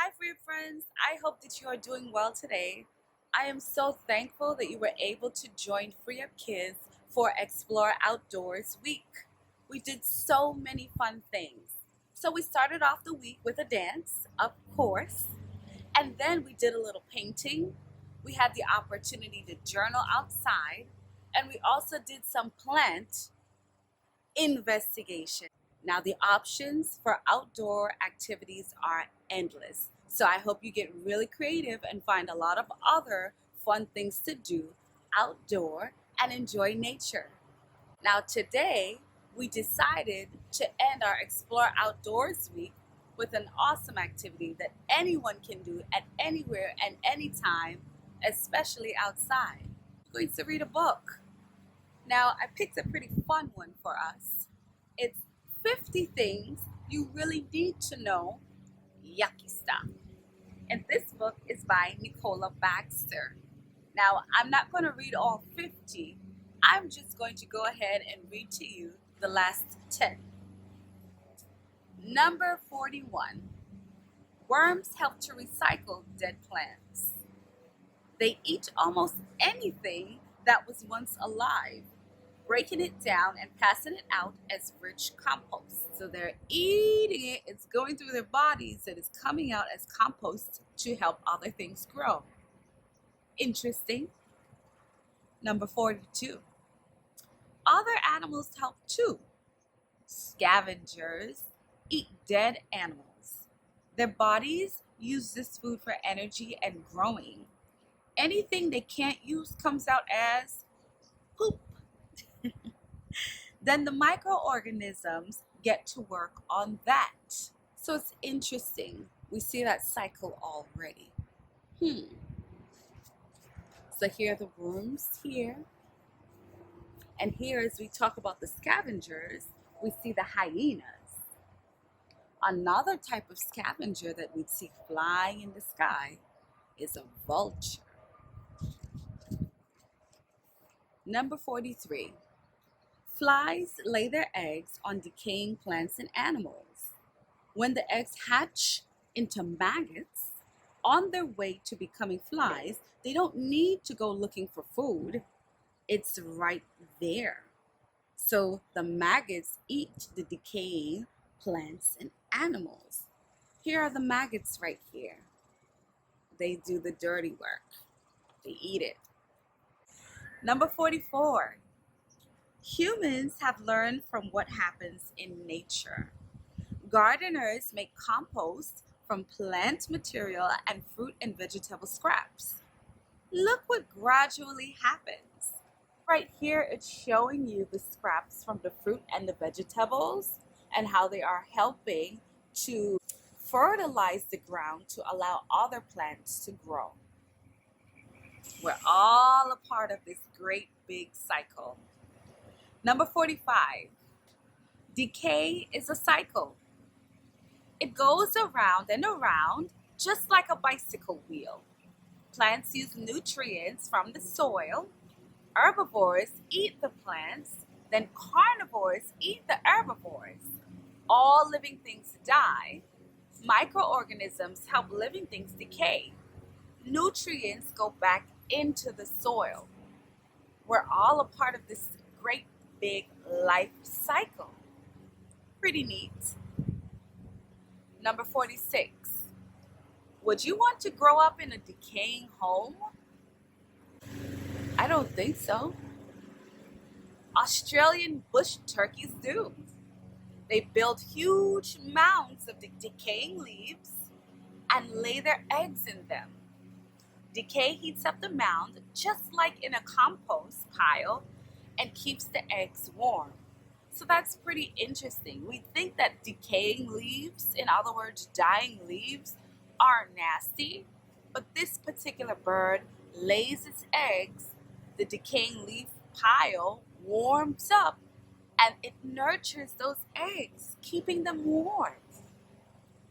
Hi, free friends. I hope that you are doing well today. I am so thankful that you were able to join Free Up Kids for Explore Outdoors Week. We did so many fun things. So we started off the week with a dance, of course, and then we did a little painting. We had the opportunity to journal outside, and we also did some plant investigation. Now, the options for outdoor activities are endless. So I hope you get really creative and find a lot of other fun things to do outdoor and enjoy nature. Now, today we decided to end our Explore Outdoors week with an awesome activity that anyone can do at anywhere and anytime, especially outside. We're going to read a book. Now, I picked a pretty fun one for us. It's 50 things you really need to know, yucky stuff. And this book is by Nicola Baxter. Now, I'm not going to read all 50. I'm just going to go ahead and read to you the last 10. Number 41. Worms help to recycle dead plants. They eat almost anything that was once alive, breaking it down and passing it out as rich compost. So they're eating it, it's going through their bodies, and it's coming out as compost to help other things grow. Interesting. Number 42. Other animals help too. Scavengers eat dead animals. Their bodies use this food for energy and growing. Anything they can't use comes out as poop. Then the microorganisms get to work on that. So it's interesting. We see that cycle already. So here are the worms here. And here, as we talk about the scavengers, we see the hyenas. Another type of scavenger that we'd see flying in the sky is a vulture. Number 43. Flies lay their eggs on decaying plants and animals. When the eggs hatch into maggots, on their way to becoming flies, they don't need to go looking for food. It's right there. So the maggots eat the decaying plants and animals. Here are the maggots right here. They do the dirty work. They eat it. Number 44. Humans have learned from what happens in nature. Gardeners make compost from plant material and fruit and vegetable scraps. Look what gradually happens. Right here, it's showing you the scraps from the fruit and the vegetables and how they are helping to fertilize the ground to allow other plants to grow. We're all a part of this great big cycle. Number 45. Decay is a cycle. It goes around and around just like a bicycle wheel. Plants use nutrients from the soil. Herbivores eat the plants, then carnivores eat the herbivores. All living things die. Microorganisms help living things decay. Nutrients go back into the soil. We're all a part of this great big life cycle. Pretty neat. Number 46. Would you want to grow up in a decaying home? I don't think so. Australian bush turkeys do. They build huge mounds of the decaying leaves and lay their eggs in them. Decay heats up the mound just like in a compost pile and keeps the eggs warm. So that's pretty interesting. We think that decaying leaves, in other words, dying leaves, are nasty, but this particular bird lays its eggs, the decaying leaf pile warms up, and it nurtures those eggs, keeping them warm.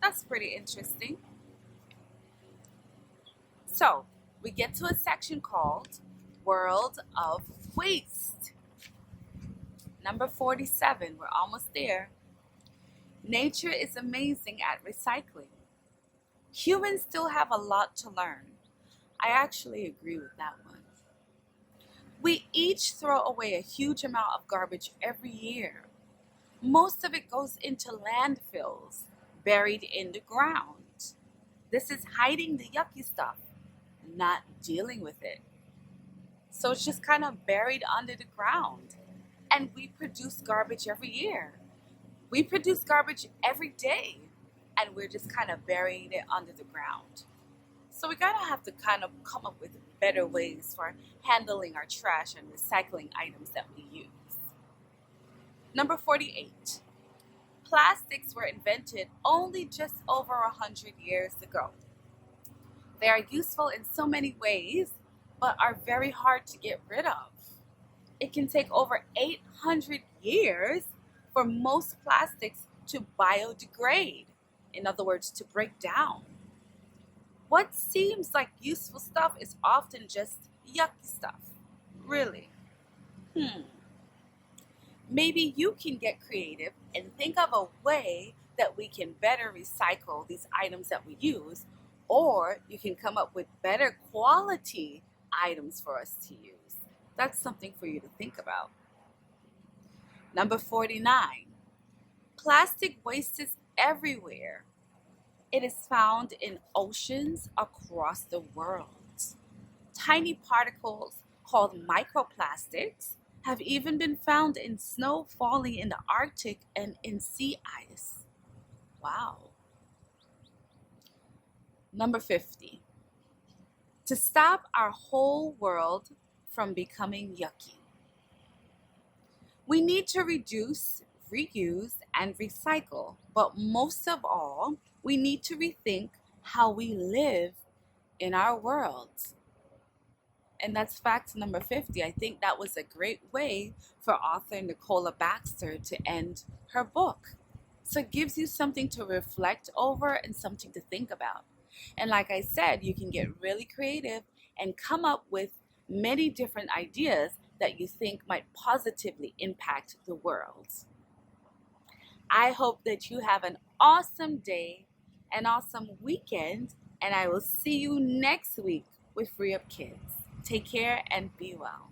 That's pretty interesting. So we get to a section called World of Waste. Number 47, we're almost there. Nature is amazing at recycling. Humans still have a lot to learn. I actually agree with that one. We each throw away a huge amount of garbage every year. Most of it goes into landfills, buried in the ground. This is hiding the yucky stuff, not dealing with it. So it's just kind of buried under the ground. And we produce garbage every year. We produce garbage every day, and we're just kind of burying it under the ground. So we gotta have to kind of come up with better ways for handling our trash and recycling items that we use. Number 48. Plastics were invented only just over 100 years ago. They are useful in so many ways, but are very hard to get rid of. It can take over 800 years for most plastics to biodegrade, in other words, to break down. What seems like useful stuff is often just yucky stuff. Really? Maybe you can get creative and think of a way that we can better recycle these items that we use, or you can come up with better quality items for us to use. That's something for you to think about. Number 49. Plastic waste is everywhere. It is found in oceans across the world. Tiny particles called microplastics have even been found in snow falling in the Arctic and in sea ice. Wow. Number 50. To stop our whole world from becoming yucky, we need to reduce, reuse, and recycle. But most of all, we need to rethink how we live in our world. And that's fact number 50. I think that was a great way for author Nicola Baxter to end her book. So it gives you something to reflect over and something to think about. And like I said, you can get really creative and come up with many different ideas that you think might positively impact the world. I hope that you have an awesome day, an awesome weekend, and I will see you next week with Free Up Kids. Take care and be well.